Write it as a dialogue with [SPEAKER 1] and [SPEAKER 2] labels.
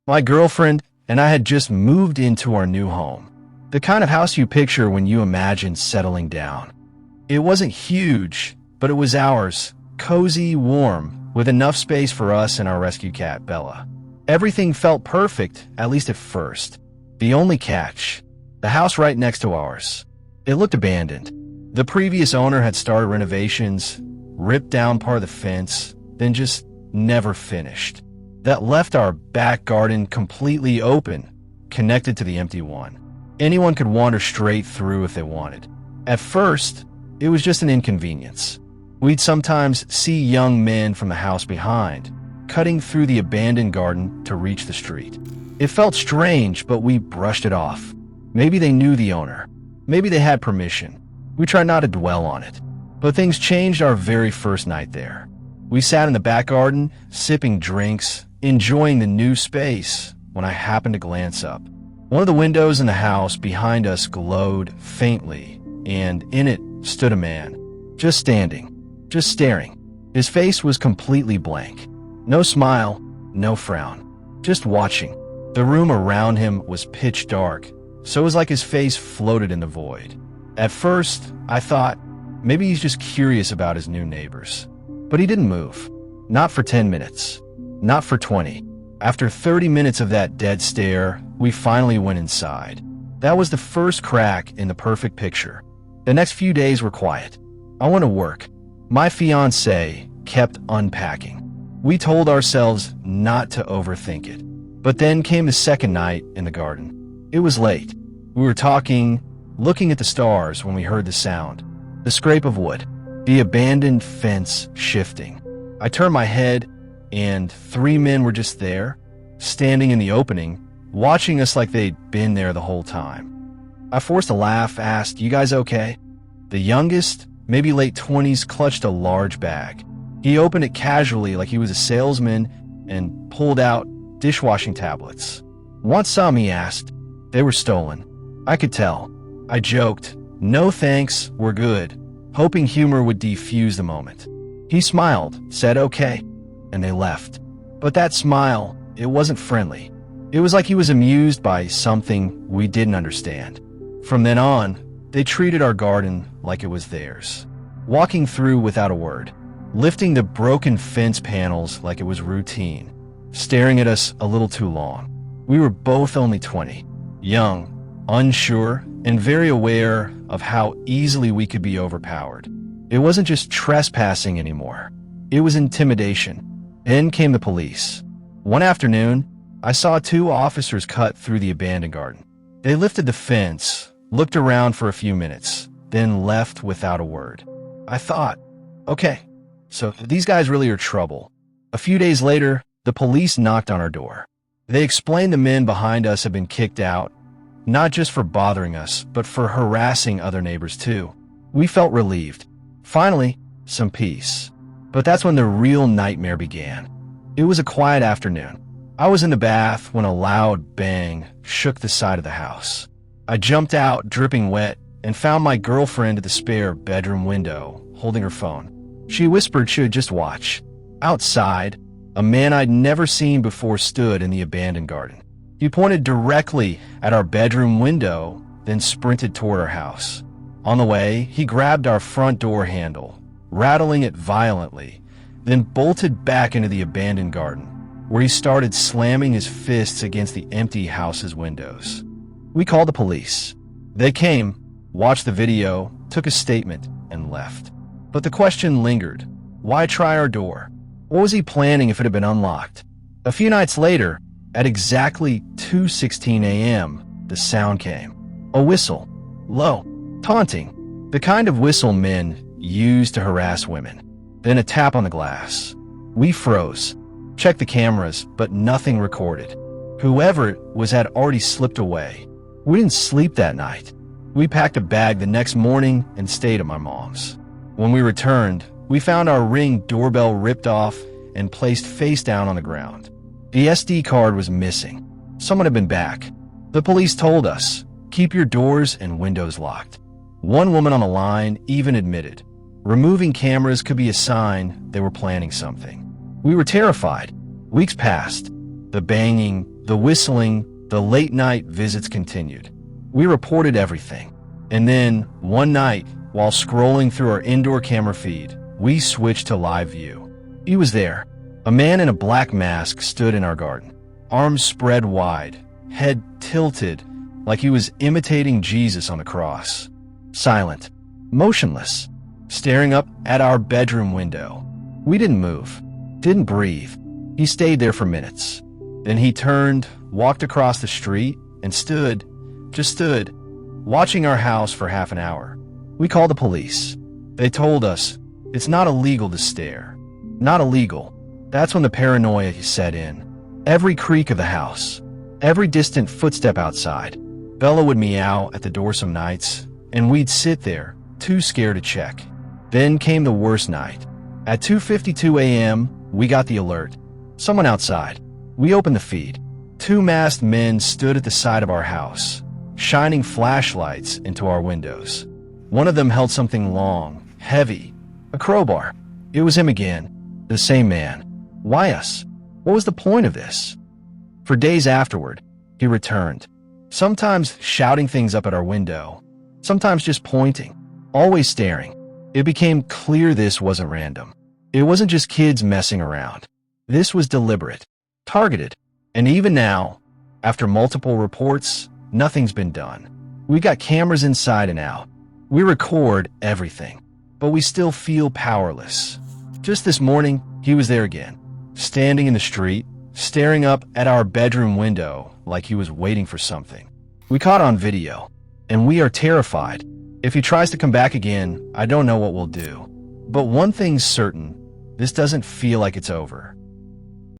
[SPEAKER 1] My girlfriend and I had just moved into our new home. The kind of house you picture when you imagine settling down. It wasn't huge, but it was ours, cozy, warm, with enough space for us and our rescue cat, Bella. Everything felt perfect, at least at first. The only catch, the house right next to ours. It looked abandoned. The previous owner had started renovations, ripped down part of the fence, then just never finished. That left our back garden completely open, connected to the empty one. Anyone could wander straight through if they wanted. At first, it was just an inconvenience. We'd sometimes see young men from the house behind, cutting through the abandoned garden to reach the street. It felt strange, but we brushed it off. Maybe they knew the owner. Maybe they had permission. We tried not to dwell on it. But things changed our very first night there. We sat in the back garden, sipping drinks, enjoying the new space, when I happened to glance up. One of the windows in the house behind us glowed faintly, and in it stood a man, just standing, just staring. His face was completely blank. No smile, no frown, just watching. The room around him was pitch dark, so it was like his face floated in the void. At first, I thought, maybe he's just curious about his new neighbors. But he didn't move. Not for 10 minutes. Not for 20. After 30 minutes of that dead stare, we finally went inside. That was the first crack in the perfect picture. The next few days were quiet. I went to work. My fiancée kept unpacking. We told ourselves not to overthink it. But then came the second night in the garden. It was late. We were talking, looking at the stars when we heard the sound. The scrape of wood. The abandoned fence shifting. I turned my head, and 3 men were just there, standing in the opening, watching us like they'd been there the whole time. I forced a laugh, asked, "You guys okay?" The youngest, maybe late 20s, clutched a large bag. He opened it casually like he was a salesman and pulled out dishwashing tablets. "Want some?" he asked. They were stolen. I could tell. I joked, "No thanks, we're good," hoping humor would defuse the moment. He smiled, said okay, and they left. But that smile, it wasn't friendly. It was like he was amused by something we didn't understand. From then on, they treated our garden like it was theirs, walking through without a word, lifting the broken fence panels like it was routine, staring at us a little too long. We were both only 20, young, unsure, and very aware of how easily we could be overpowered. It wasn't just trespassing anymore. It was intimidation. Then came the police. One afternoon, I saw 2 officers cut through the abandoned garden. They lifted the fence, looked around for a few minutes, then left without a word. I thought, okay, so these guys really are trouble. A few days later, the police knocked on our door. They explained the men behind us had been kicked out, not just for bothering us, but for harassing other neighbors too. We felt relieved. Finally, some peace. But that's when the real nightmare began. It was a quiet afternoon. I was in the bath when a loud bang shook the side of the house. I jumped out, dripping wet, and found my girlfriend at the spare bedroom window, holding her phone. She whispered she would just watch. Outside, a man I'd never seen before stood in the abandoned garden. He pointed directly at our bedroom window, then sprinted toward our house. On the way, he grabbed our front door handle, rattling it violently, then bolted back into the abandoned garden, where he started slamming his fists against the empty house's windows. We called the police. They came, watched the video, took a statement, and left. But the question lingered. Why try our door? What was he planning if it had been unlocked? A few nights later, at exactly 2:16 a.m., the sound came. A whistle. Low. Taunting. The kind of whistle men use to harass women. Then a tap on the glass. We froze. Checked the cameras, but nothing recorded. Whoever it was had already slipped away. We didn't sleep that night. We packed a bag the next morning and stayed at my mom's. When we returned, we found our Ring doorbell ripped off and placed face down on the ground. The SD card was missing. Someone had been back. The police told us, keep your doors and windows locked. One woman on the line even admitted, removing cameras could be a sign they were planning something. We were terrified. Weeks passed. The banging, the whistling, the late-night visits continued. We reported everything. And then, one night, while scrolling through our indoor camera feed, we switched to live view. He was there. A man in a black mask stood in our garden, arms spread wide, head tilted like he was imitating Jesus on a cross. Silent, motionless, staring up at our bedroom window. We didn't move, didn't breathe. He stayed there for minutes. Then he turned, walked across the street, and just stood, watching our house for half an hour. We called the police. They told us, it's not illegal to stare. Not illegal. That's when the paranoia set in. Every creak of the house, every distant footstep outside. Bella would meow at the door some nights, and we'd sit there, too scared to check. Then came the worst night. At 2:52 a.m., we got the alert. Someone outside. We opened the feed. Two masked men stood at the side of our house, shining flashlights into our windows. One of them held something long, heavy, a crowbar. It was him again, the same man. Why us? What was the point of this? For days afterward, he returned, sometimes shouting things up at our window, sometimes just pointing, always staring. It became clear this wasn't random. It wasn't just kids messing around. This was deliberate, targeted. And even now, after multiple reports, nothing's been done. We got cameras inside and out. We record everything, but we still feel powerless. Just this morning, he was there again, standing in the street, staring up at our bedroom window like he was waiting for something. We caught on video, and we are terrified. If he tries to come back again, I don't know what we'll do. But one thing's certain, this doesn't feel like it's over.